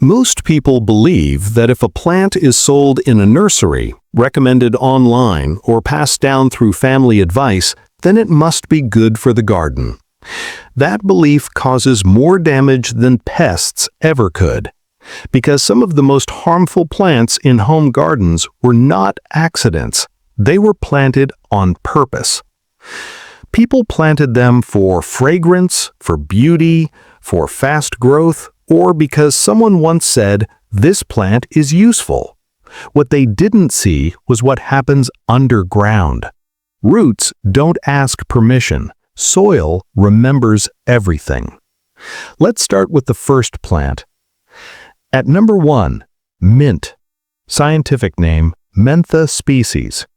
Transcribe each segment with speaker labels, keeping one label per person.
Speaker 1: Most people believe that if a plant is sold in a nursery, recommended online, or passed down through family advice, then it must be good for the garden. That belief causes more damage than pests ever could, because some of the most harmful plants in home gardens were not accidents. They were planted on purpose. People planted them for fragrance, for beauty, for fast growth, or because someone once said, "This plant is useful." What they didn't see was what happens underground. Roots don't ask permission. Soil remembers everything. Let's start with the first plant. At number 1, mint. Scientific name, Mentha species.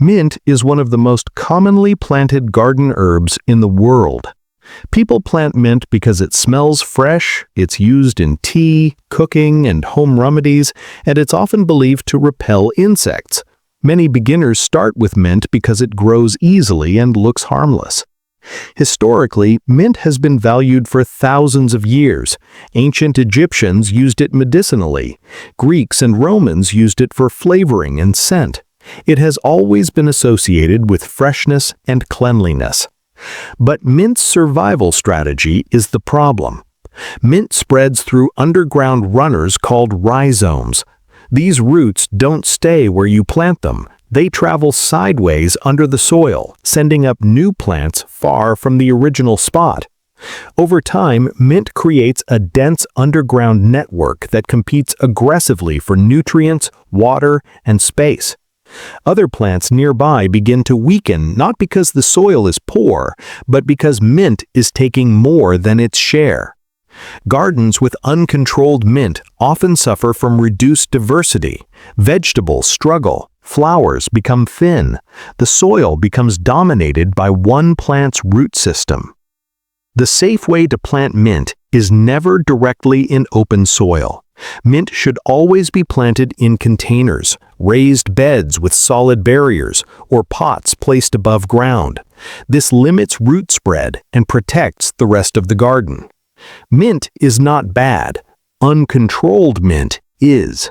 Speaker 1: Mint is one of the most commonly planted garden herbs in the world. People plant mint because it smells fresh, it's used in tea, cooking, and home remedies, and it's often believed to repel insects. Many beginners start with mint because it grows easily and looks harmless. Historically, mint has been valued for thousands of years. Ancient Egyptians used it medicinally. Greeks and Romans used it for flavoring and scent. It has always been associated with freshness and cleanliness. But mint's survival strategy is the problem. Mint spreads through underground runners called rhizomes. These roots don't stay where you plant them. They travel sideways under the soil, sending up new plants far from the original spot. Over time, mint creates a dense underground network that competes aggressively for nutrients, water, and space. Other plants nearby begin to weaken not because the soil is poor, but because mint is taking more than its share. Gardens with uncontrolled mint often suffer from reduced diversity. Vegetables struggle, flowers become thin, the soil becomes dominated by one plant's root system. The safe way to plant mint is never directly in open soil. Mint should always be planted in containers, raised beds with solid barriers, or pots placed above ground. This limits root spread and protects the rest of the garden. Mint is not bad. Uncontrolled mint is.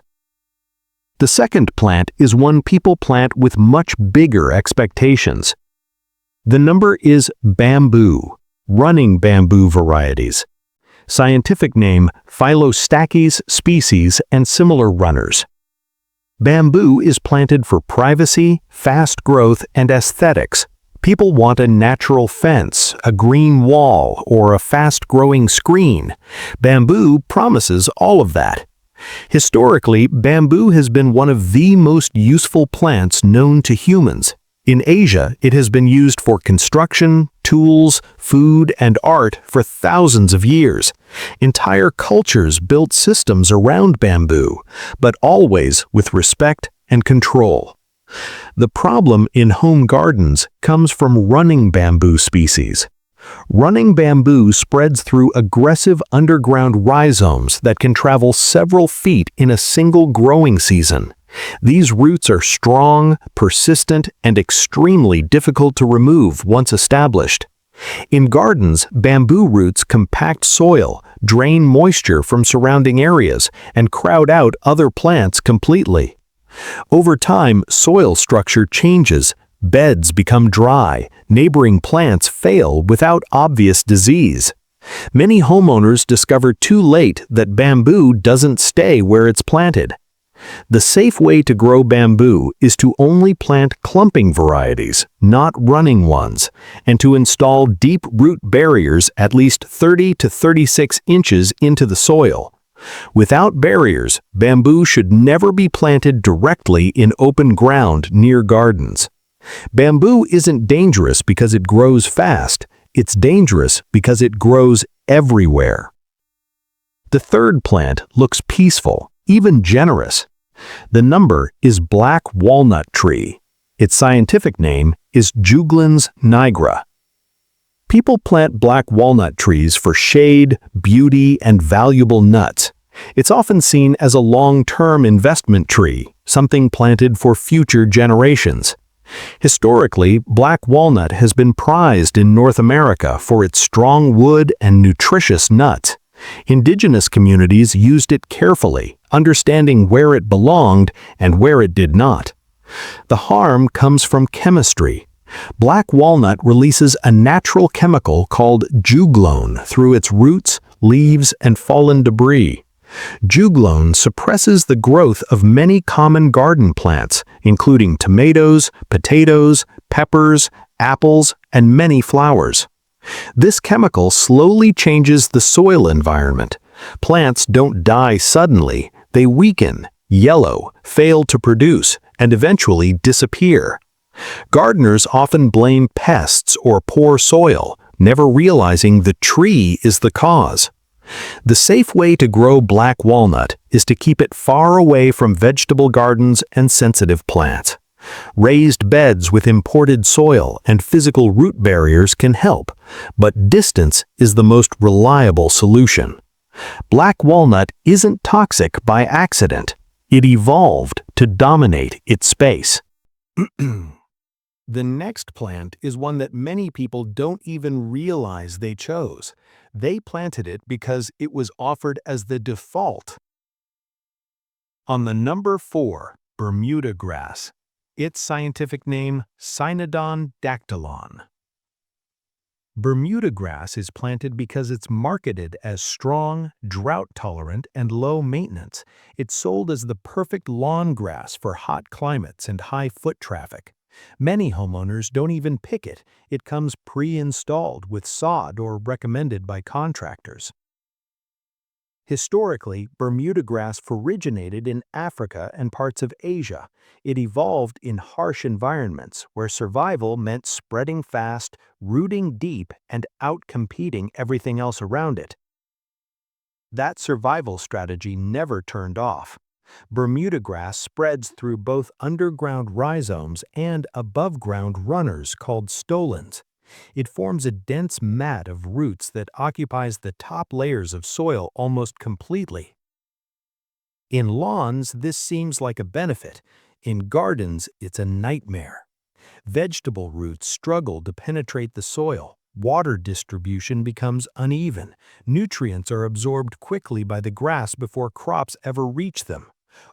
Speaker 1: The second plant is one people plant with much bigger expectations. The number is bamboo, running bamboo varieties. Scientific name, Phylostachys species and similar runners. Bamboo is planted for privacy, fast growth, and aesthetics. People want a natural fence, a green wall, or a fast-growing screen. Bamboo promises all of that. Historically, bamboo has been one of the most useful plants known to humans. In Asia, it has been used for construction, tools, food, and art for thousands of years. Entire cultures built systems around bamboo, but always with respect and control. The problem in home gardens comes from running bamboo species. Running bamboo spreads through aggressive underground rhizomes that can travel several feet in a single growing season. These roots are strong, persistent, and extremely difficult to remove once established. In gardens, bamboo roots compact soil, drain moisture from surrounding areas, and crowd out other plants completely. Over time, soil structure changes, beds become dry, neighboring plants fail without obvious disease. Many homeowners discover too late that bamboo doesn't stay where it's planted. The safe way to grow bamboo is to only plant clumping varieties, not running ones, and to install deep root barriers at least 30 to 36 inches into the soil. Without barriers, bamboo should never be planted directly in open ground near gardens. Bamboo isn't dangerous because it grows fast. It's dangerous because it grows everywhere. The third plant looks peaceful, even generous. The number is black walnut tree. Its scientific name is Juglans nigra. People plant black walnut trees for shade, beauty, and valuable nuts. It's often seen as a long-term investment tree, something planted for future generations. Historically, black walnut has been prized in North America for its strong wood and nutritious nuts. Indigenous communities used it carefully, understanding where it belonged and where it did not. The harm comes from chemistry. Black walnut releases a natural chemical called juglone through its roots, leaves, and fallen debris. Juglone suppresses the growth of many common garden plants, including tomatoes, potatoes, peppers, apples, and many flowers. This chemical slowly changes the soil environment. Plants don't die suddenly, they weaken, yellow, fail to produce, and eventually disappear. Gardeners often blame pests or poor soil, never realizing the tree is the cause. The safe way to grow black walnut is to keep it far away from vegetable gardens and sensitive plants. Raised beds with imported soil and physical root barriers can help, but distance is the most reliable solution. Black walnut isn't toxic by accident. It evolved to dominate its space. The next plant is one that many people don't even realize they chose. They planted it because it was offered as the default. On the number 4, Bermuda grass. Its scientific name, Cynodon dactylon. Bermuda grass is planted because it's marketed as strong, drought-tolerant, and low maintenance. It's sold as the perfect lawn grass for hot climates and high foot traffic. Many homeowners don't even pick it. It comes pre-installed with sod or recommended by contractors. Historically, Bermuda grass originated in Africa and parts of Asia. It evolved in harsh environments where survival meant spreading fast, rooting deep, and outcompeting everything else around it. That survival strategy never turned off. Bermuda grass spreads through both underground rhizomes and above-ground runners called stolons. It forms a dense mat of roots that occupies the top layers of soil almost completely. In lawns, this seems like a benefit. In gardens, it's a nightmare. Vegetable roots struggle to penetrate the soil. Water distribution becomes uneven. Nutrients are absorbed quickly by the grass before crops ever reach them.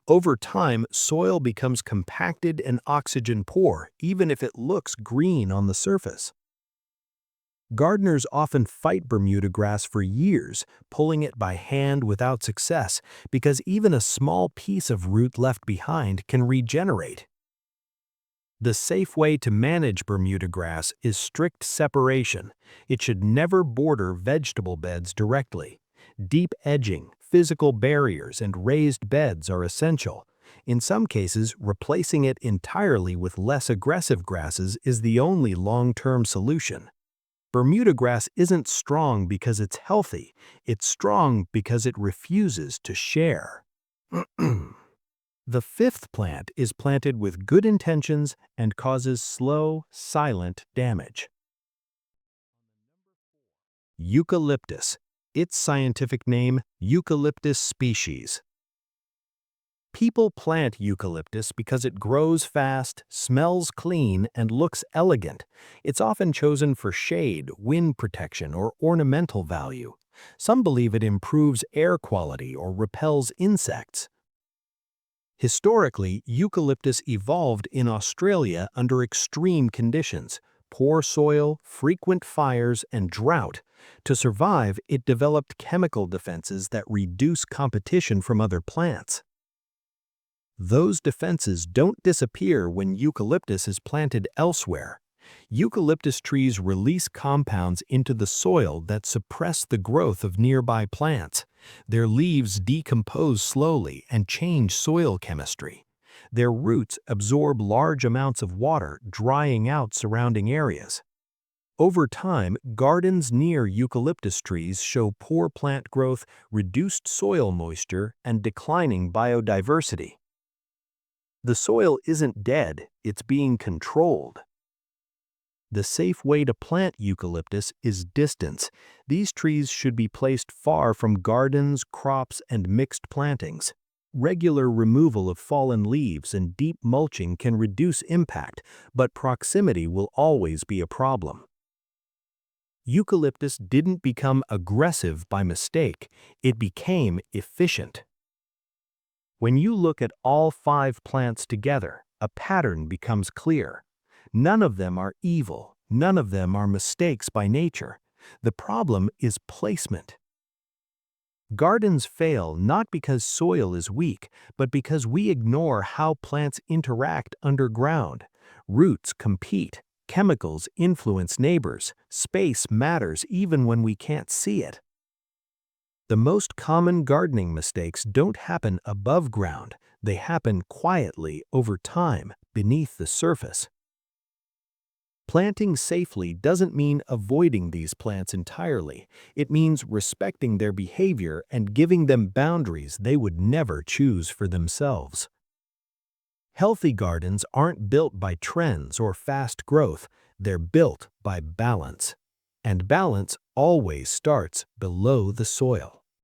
Speaker 1: Over time, soil becomes compacted and oxygen poor, even if it looks green on the surface. Gardeners often fight Bermuda grass for years, pulling it by hand without success, because even a small piece of root left behind can regenerate. The safe way to manage Bermuda grass is strict separation. It should never border vegetable beds directly. Deep edging, physical barriers, and raised beds are essential. In some cases, replacing it entirely with less aggressive grasses is the only long-term solution. Bermuda grass isn't strong because it's healthy. It's strong because it refuses to share. The 5th plant is planted with good intentions and causes slow, silent damage. Eucalyptus. Its scientific name, Eucalyptus species. People plant eucalyptus because it grows fast, smells clean, and looks elegant. It's often chosen for shade, wind protection, or ornamental value. Some believe it improves air quality or repels insects. Historically, eucalyptus evolved in Australia under extreme conditions: poor soil, frequent fires, and drought. To survive, it developed chemical defenses that reduce competition from other plants. Those defenses don't disappear when eucalyptus is planted elsewhere. Eucalyptus trees release compounds into the soil that suppress the growth of nearby plants. Their leaves decompose slowly and change soil chemistry. Their roots absorb large amounts of water, drying out surrounding areas. Over time, gardens near eucalyptus trees show poor plant growth, reduced soil moisture, and declining biodiversity. The soil isn't dead, it's being controlled. The safe way to plant eucalyptus is distance. These trees should be placed far from gardens, crops, and mixed plantings. Regular removal of fallen leaves and deep mulching can reduce impact, but proximity will always be a problem. Eucalyptus didn't become aggressive by mistake, it became efficient. When you look at all 5 plants together, a pattern becomes clear. None of them are evil, none of them are mistakes by nature. The problem is placement. Gardens fail not because soil is weak, but because we ignore how plants interact underground. Roots compete, chemicals influence neighbors, space matters even when we can't see it. The most common gardening mistakes don't happen above ground, they happen quietly over time beneath the surface. Planting safely doesn't mean avoiding these plants entirely. It means respecting their behavior and giving them boundaries they would never choose for themselves. Healthy gardens aren't built by trends or fast growth, they're built by balance. And balance always starts below the soil.